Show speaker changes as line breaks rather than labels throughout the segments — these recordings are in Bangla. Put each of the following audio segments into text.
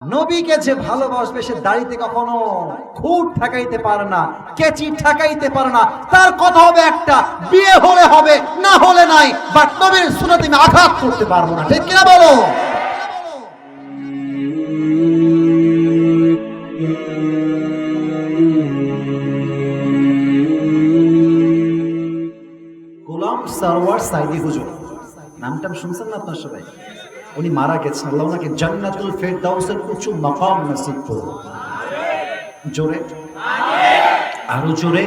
নবীকে যে ভালোবাসবে সে দাড়িতে কখনো খুঁট ঠেকাইতে পারে না, কেচি ঠেকাইতে পারে না। তার কথা হবে একটা, বিয়ে হলে হবে, না হলে নাই, বাট নবীর সুন্নাতে আমি আঘাত করতে পারবো না। ঠিক কিনা বলো? গোলাম সরওয়ার সাইদি হুজুর, নামটা শুনছেন না আপনার সবাই? উনি মারা গেছেন, আল্লাহ ওনাকে জান্নাতুল ফেরদাউসের উঁচু মাকাম নসিব করুন। জোরে আরো জোরে।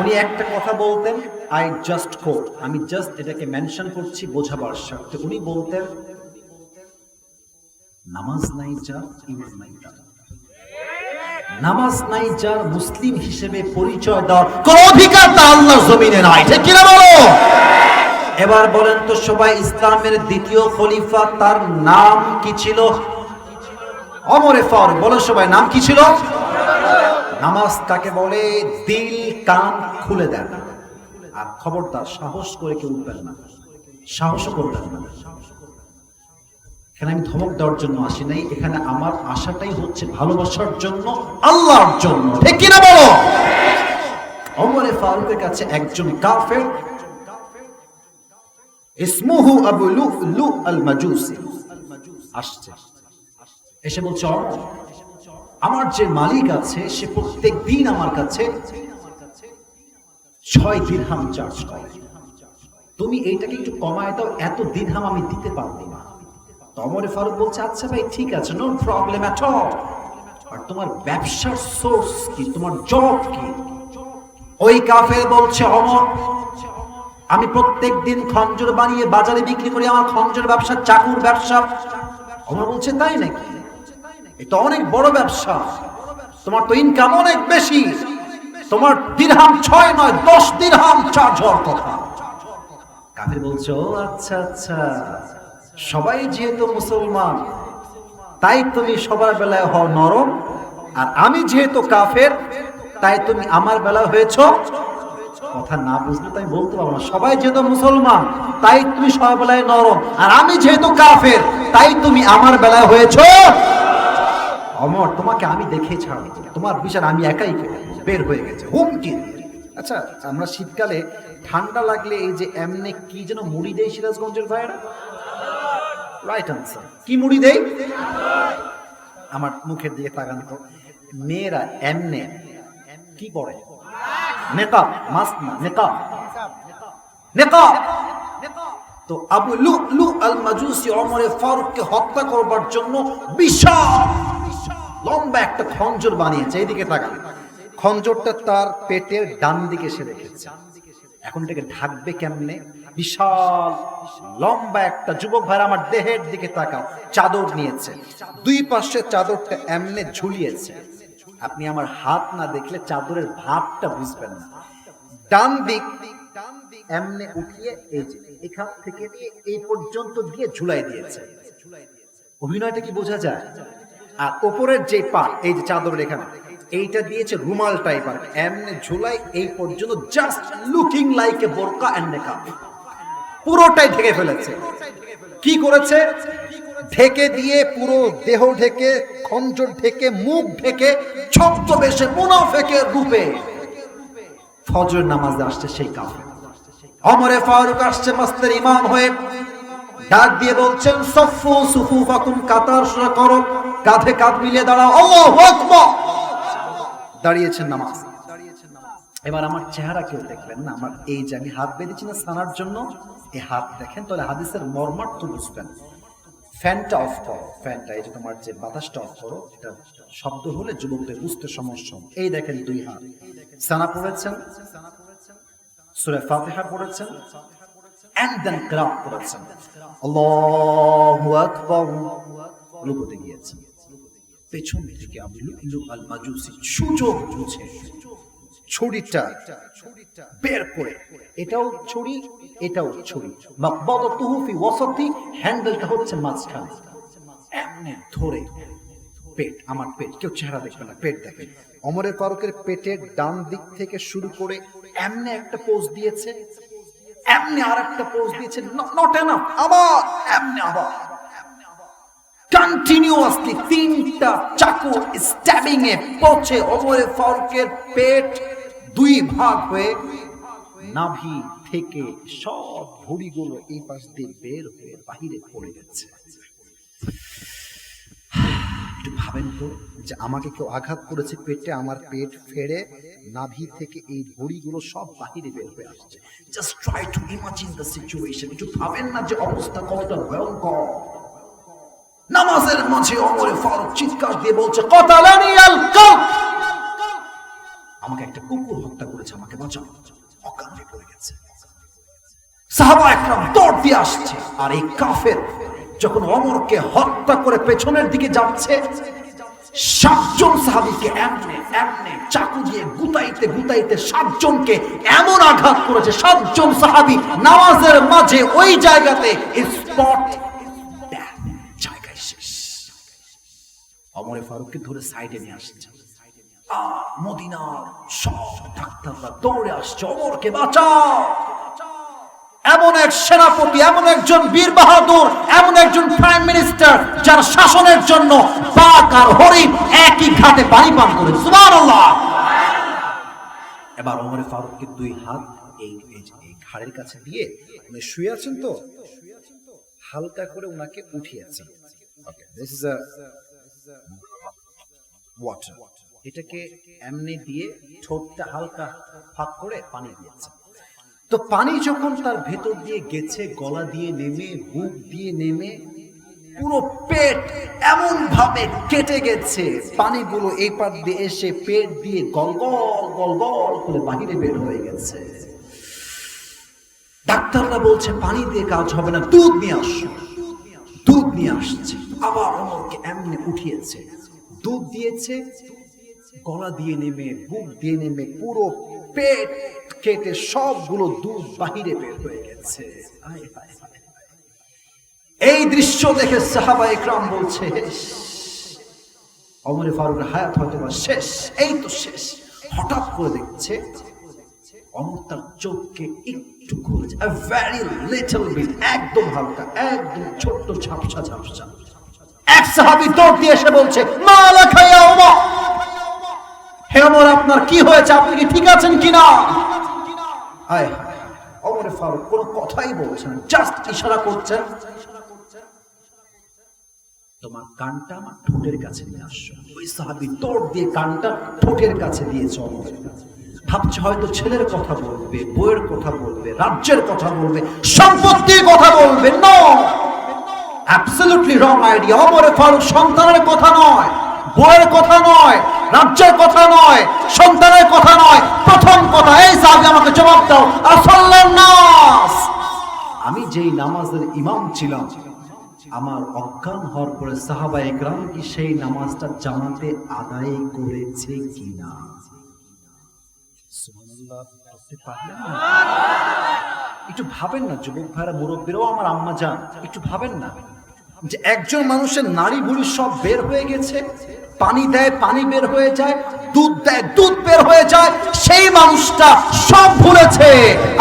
উনি একটা কথা বলতেন, আই জাস্ট কোট, আমি জাস্ট এটাকে মেনশন করছি বোঝাবার স্বার্থে। উনি বলতেন, নামাজ নাই যার ঈমান নাই তার, নামাজ নাই যার মুসলিম হিসেবে পরিচয় দেওয়ার কোন অধিকার তার আল্লাহর জমিনে নাই। ঠিক কিনা বলো? এবার বলেন তো সবাই, ইসলামের দ্বিতীয় খলিফা তার নাম কি ছিল? ওমরে ফারুক। বলেন সবাই, নাম কি ছিল? নামাজ কাকে বলে? দিল কান খুলে দেন। আর খবরদার সাহস করে কেউ উঠবেন না, সাহসও করবেন না। এখানে আমি ধমক দেওয়ার জন্য আসি নাই, এখানে আমার আশাটাই হচ্ছে ভালোবাসার জন্য, আল্লাহর জন্য। ঠিক কিনা বলো? ওমরে ফারুকের কাছে একজন কাফের, ইসমুহু আবু লু'লু আল মাজুসি আসছে, এসে বলছে, আমার যে মালিক আছে সে প্রত্যেক দিন আমার কাছে 6 দিরহাম চার্জ করে, তুমি এইটাকে একটু কমায় দাও, এত দিরহাম আমি দিতে পারবো না। ওমরে ফারুক বলছে, আচ্ছা ভাই ঠিক আছে, নো প্রবলেম এট অল। আর তোমার ব্যবসার সোর্স কি, তোমার জব কি? ওই কাফের বলছে, ওমর আমি প্রত্যেক দিন খঞ্জর বানিয়ে বাজারে বিক্রি করি, আমার খঞ্জর ব্যবসা, চাকুর ব্যবসা। ওমর বলছে, তাই নাকি? এটা অনেক বড় ব্যবসা, তোমার তো ইনকাম অনেক বেশি, তোমার দিরহাম 6 নয় 10 দিরহাম চার্জ হওয়ার কথা। কাফের বলছে, ও আচ্ছা আচ্ছা, সবাই যেহেতু মুসলমান তাই তুমি সবার বেলায় হও নরম, আর আমি যেহেতু কাফের তাই তুমি আমার বেলায় হয়েছো। কথা না বুঝলে তো আমি বলতে পারবো না। সবাই যেহেতু মুসলমান তাই তুমি সবার বেলায় নরম, আর আমি যেহেতু কাফের তাই তুমি আমার বেলায় হয়েছো। অমর, তোমাকে আমি দেখে ছাড়বো, তোমার বিচার আমি একাই বের হয়ে গেছে, হুমকি। আচ্ছা, আমরা শীতকালে ঠান্ডা লাগলে এই যে এমনি কি যেন মুড়ি দেয় সিরাজগঞ্জের ভাইয়েরা, রাইট আনসার, কি মুড়ি দেয়? আমার মুখের দিকে তাকান তো, মেয়েরা এমনে কি পরে? নেকাব, মাস্ক না, নেকাব, নেকাব। তো আবু লু'লু আল মাজুসি ওমরে ফারুককে হত্যা করবার জন্য বিশাল লম্বা একটা খঞ্জর বানিয়েছে। এইদিকে তাকান, খঞ্জরটা তার পেটের ডান দিকে সে রেখেছে। এখন এটাকে ঢাকবে কেমনে? বিশাল লম্বা একটা, যুবক ভাইরা আমার দেহের দিকে তাকাও, চাদর নিয়েছে, দুই পাশে চাদরটা এমনে ঝুলিয়েছে। আপনি আমার হাত না দেখলে চাদরের ভাবটা বুঝবেন না। ডান দিক এমনে উঠিয়ে এই যে এখান থেকে দিয়ে এই পর্যন্ত দিয়ে ঝুলাই দিয়েছে। অভিনয়টা কি বোঝা যায়? আর উপরের যে পার্ট, এই যে চাদরের এখানে, এইটা দিয়েছে রুমাল টাইপার, এমনে ঝুলাই এই পর্যন্ত, জাস্ট লুকিং লাইক এ বোরকা এন্ড নেকাব, পুরোটাই ঢেকে ফেলেছে। কি করেছে? ঢেকে দিয়ে পুরো দেহ ঢেকে, খঞ্জর ঢেকে, মুখ ঢেকে, ছদ্মবেশে মুনাফিকের রূপে ফজর নামাজে আসছে সেই কাফের। ওমরে ফারুক আসছে মস্তের ইমাম হয়ে, ডাক দিয়ে বলছেন, সফু সুফুফাকুম, কাতার সোজা করো, কাঁধে কাঁধ মিলিয়ে দাঁড়াও, আল্লাহু আকবার। দাঁড়িয়েছেন নামাজ। এবার আমার চেহারা কেউ দেখলেন না, আমার এই যে আমি হাত বেঁধেছি না সানার জন্য, এই হাত দেখেন তাহলে হাদিসের মর্মার্থ বুঝবেন। ফ্যানটা অফ করো, ফ্যানটা, এই যে তোমার যে বাতাসটা অফ করো, এটা শব্দ হলে যুবকদের বুঝতে সমস্যা। এই দেখেন দুই হাত, সানা পড়েছেন, সূরা ফাতিহা পড়েছেন, এন্ড দেন কিরাত পড়েছেন, আল্লাহু আকবার, রুকুতে গিয়েছেন। পেছন থেকে আবু লু'লু আল মাজুসি সুযোগ বুঝে ছুরিটা বের করে, এটাও ছুরি এটাও ছুরি, মাকবাদাতুহু ফি ওয়াসাতি, হ্যান্ডেলটা হচ্ছে মাঝখানে, এমনি ধরে পেট, আমার পেট, কেউ চেহারা দেখবে না, পেট দেখে। ওমরে ফারুকের পেটের ডান দিক থেকে শুরু করে এমনি একটা পোজ দিয়েছে, এমনি আর একটা পোজ দিয়েছে, নট এনাফ, আবার এমনি, আবার কন্টিনিউয়াসলি 3টা চাকু স্ট্যাবিং এ পচে ওমর ফারুকের পেট 2 ভাগ হয়ে নাভি থেকে সব ভুঁড়িগুলো এই পাশ দিয়ে বের হয়ে বাহিরে পড়ে গেছে। একটু ভাবেন তো, যে আমাকে কেউ আঘাত করেছে পেটে, আমার পেট ফেড়ে নাভি থেকে এই ভুঁড়িগুলো সব বাহিরে বের হয়ে আসছে। Just try to imagine the situation. একটু ভাবেন না যে অবস্থা কতটা ভয়ঙ্কর। নামাজের মাঝে ওমর ফারুক চিৎকার দিয়ে বলছে, কতালানি আল কালব, আমাকে একটা কুকুর হত্যা করেছে, আমাকে বাঁচাও। অজ্ঞান হয়ে পড়ে গেছে। সাহাবা একরাম দৌড় দিয়ে আসছে, আর এই কাফের যখন ওমরকে হত্যা করে পেছনের দিকে যাচ্ছে, 7 জন সাহাবীকে এমনে এমনে চাকু দিয়ে গুতাইতে গুতাইতে 7 জনকে এমন আঘাত করেছে, 7 জন সাহাবী নামাজের মাঝে ওই জায়গাতে স্পট জায়গায় শেষ। ওমর ফারুককে ধরে সাইডে নিয়ে আসছে। মদিনার সব ডাক্তাররা দৌড়ে আসছে, ওমরকে বাঁচাও। এমন এক সেনাপতি, এমন একজন বীর বাহাদুর, এমন একজন প্রাইম মিনিস্টার যার শাসনের জন্য বাঘ আর হরিণ একই ঘাটে পানি পান করে। সুবহানাল্লাহ। এবার ওমর ফারুককে 2 হাত এই ঘাড়ের কাছে দিয়ে, উনি শুয়ে আছেন তো, হালকা করে উনাকে উঠিয়েছেন। ওকে, দিস ইজ আ ওয়াটার। এটাকে এমনি দিয়ে ঠোঁটটা হালকা ফাঁক করে পানি দিয়েছে। তো পানি যখন তার ভেতর দিয়ে গেছে, গলা দিয়ে নেমে, বুক দিয়ে নেমে, পুরো পেট এমন ভাবে কেটে গেছে, পানিগুলো এই পার দিয়ে এসে পেট দিয়ে গলগল গলগল করে বাহিরে বের হয়ে গেছে। ডাক্তাররা বলছে পানি দিয়ে কাজ হবে না, দুধ নিয়ে আসো। দুধ নিয়ে আসছে। আবার ওমরকে এমনি উঠিয়েছে, দুধ দিয়েছে, গলা দিয়ে নেমে, বুক দিয়ে নেমে, পুরো পেট কেটে সবগুলো দুধ বাহিরে বের হয়ে গেছে। এই দৃশ্য দেখে সাহাবা ইকরাম বলছে, ওমর ফারুকের হায়াত হয়তো বা শেষ, এই তো শেষ। হঠাৎ করে দেখছে ওমর তার চোখকে একটু খুলেছে, a very little bit, একদম হালকা, একদম ছোট্ট ঝাপসা ঝাপসা। এক সাহাবী দৌড় দিয়ে এসে বলছে, মালাকা ইয়া ওমর, হে ওমর আপনার কি হয়েছে, আপনি কি ঠিক আছেন কিনা? হায় হায়, ওমর ফারুক কোনো কথাই বলছেন, জাস্ট ইশারা করছেন, তোমার কানটা আমার ঠোঁটের কাছে নিয়ে আসো। ওই সাহাবী দৌড় দিয়ে কানটা ঠোঁটের কাছে দিয়েছে ওমরের। ভাবছে হয়তো ছেলের কথা বলবে, বউয়ের কথা বলবে, রাজ্যের কথা বলবে, সম্পত্তির কথা বলবে। No, absolutely wrong idea. Omar Farooq সন্তানের কথা নয়, বউয়ের কথা নয়, রাজ্যের কথা নয়, সন্তানের কথা নয়, প্রথম কথা, এই সাহাবী আমাকে জবাব দাও, আসাল্লান নাস, আমি যেই নামাজের ইমাম ছিলাম, আমার অজ্ঞান হওয়ার পরে সাহাবা ইকরাম কি সেই নামাজটা জামাতে আদায় করেছে কিনা? একটু ভাবেন না যুবক ভাইরা, মুরব্বীরাও, আমার আম্মা জান, একটু ভাবেন না যে একজন মানুষের নাড়ি ভুঁড়ি সব বের হয়ে গেছে, পানি দেয় পানি বের হয়ে যায়, দুধ দেয় দুধ বের হয়ে যায়, সেই মানুষটা সব ভুলেছে,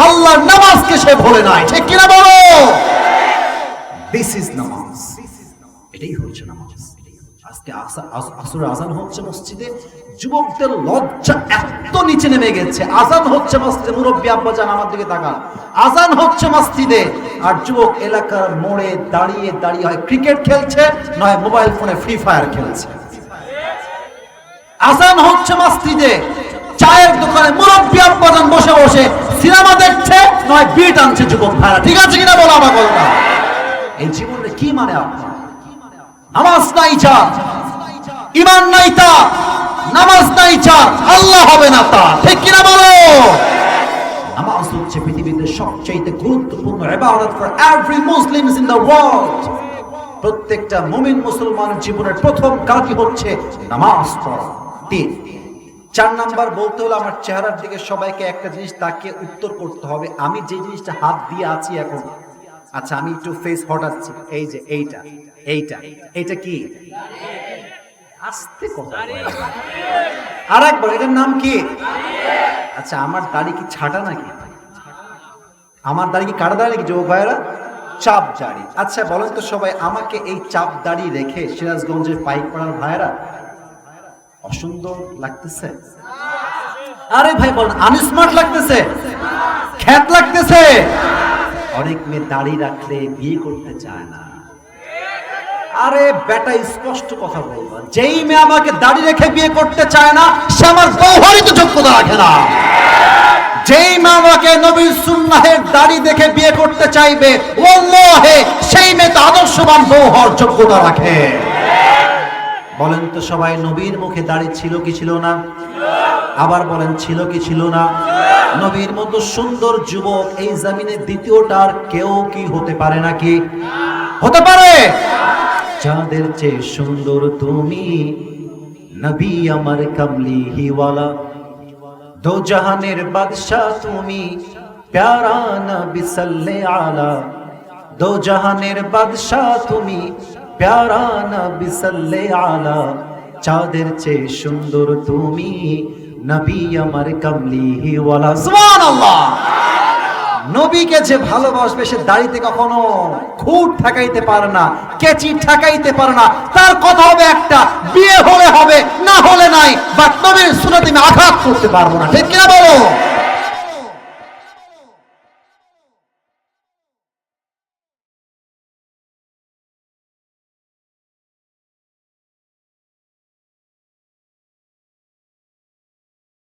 আল্লাহর নামাজকে সে ভুলে নাই। ঠিক কিনা বলো? দিস ইজ নামাজ, এটাই হচ্ছে নামাজ। আজকে আসরের আজান হচ্ছে মসজিদে, যুবকদের লজ্জা এত নিচে নেমে গেছে। আজান হচ্ছে মসজিদে, মুরব্বী আব্বা জান আমার দিকে তাকান, আজান হচ্ছে মসজিদে, আর যুবক এলাকার মোড়ে দাঁড়িয়ে দাঁড়িয়ে হয় ক্রিকেট খেলছে, নয় মোবাইল ফোনে ফ্রি ফায়ার খেলছে। আজান হচ্ছে মসজিদে, চায়ের দোকানে মুরব্বী আব্বা জান বসে বসে সিনেমা দেখছে, নয় বিট আনছে যুবক ভাইরা। ঠিক আছে কিনা বলো আমার কথা? এই জীবনে কি মানে আপনার? নামাজ নাই যার, ঈমান নাই তার, নামাজ নাই যার, আল্লাহ হবে না তার। ঠিক কিনা বলো? নামাজ হচ্ছে পৃথিবীতে সবচেয়ে গুরুত্বপূর্ণ ইবাদত for every Muslims in the world. প্রত্যেকটা মুমিন মুসলমানের জীবনের প্রথম কাজই হচ্ছে নামাজ পড়া। 3 4 নাম্বার বলতে হলে আমার চেহারার দিকে সবাইকে একটা জিনিস তাকিয়ে উত্তর করতে হবে, আমি যে জিনিসটা হাত দিয়ে আছি এখন, আচ্ছা আমি একটু ফেস হটাচ্ছি, এই যে এইটা এইটা এইটা কি? আস্তে কথা বলে, আর একবার, এটার নাম কি? আচ্ছা আমার দাড়ি কি ছাটা নাকি? আমার দাড়ি কি কাটা দাড়ি নাকি যুবক ভাইয়েরা? চাপ দাড়ি। আচ্ছা বলেন তো সবাই, আমাকে এই চাপ দাড়ি রেখে সিরাজগঞ্জের পাইকপাড়ার ভাইরা অসুন্দর লাগতেছে? আরে ভাই বলেন, আনস্মার্ট লাগতেছে? খ্যাত লাগতেছে? অনেক মেয়ে দাড়ি রাখলে বিয়ে করতে চায় না। আরে বেটা, স্পষ্ট কথা বলবা, যেই মেয়ে আমাকে দাড়ি রেখে বিয়ে করতে চায় না সে আমার বউহারই তো যোগ্যতা রাখে না। যেই মেয়ে আমাকে নবীর সুন্নাহের দাড়ি দেখে বিয়ে করতে চাইবে, ওয়াল্লাহি সেই মেয়ে তো আদর্শবান বউ হওয়ার যোগ্যতা রাখে। বলেন তো সবাই, নবীর মুখে দাড়ি ছিল কি ছিল না? আবার বলেন, ছিল কি ছিল না? নবীর মতো সুন্দর যুবক এই জমিনের দ্বিতীয়টার কেউ কি হতে পারে নাকি? হতে পারে? চাঁদের চেয়ে সুন্দর তুমি, নবী আমার কামলিওয়ালা, দো জাহানের বাদশা তুমি, প্যারা নবী সাল্লে আলা, দো জাহানের বাদশা তুমি, প্যারা নবী সাল্লে আলা, চাঁদের চেয়ে সুন্দর তুমি, নবী আমার কামলিওয়ালা। সুবহানাল্লাহ। নবীকে যে ভালোবাসবে সে দাড়িতে কখনো খুঁট ঠেকাইতে পারে না, কেচি ঠেকাইতে পারে না। তার কথা হবে একটা, বিয়ে হলে হবে, না হলে নাই। বাট নবীর সুন্নাতে আমি আঘাত করতে পারবো না। ঠিক কিনা বলো?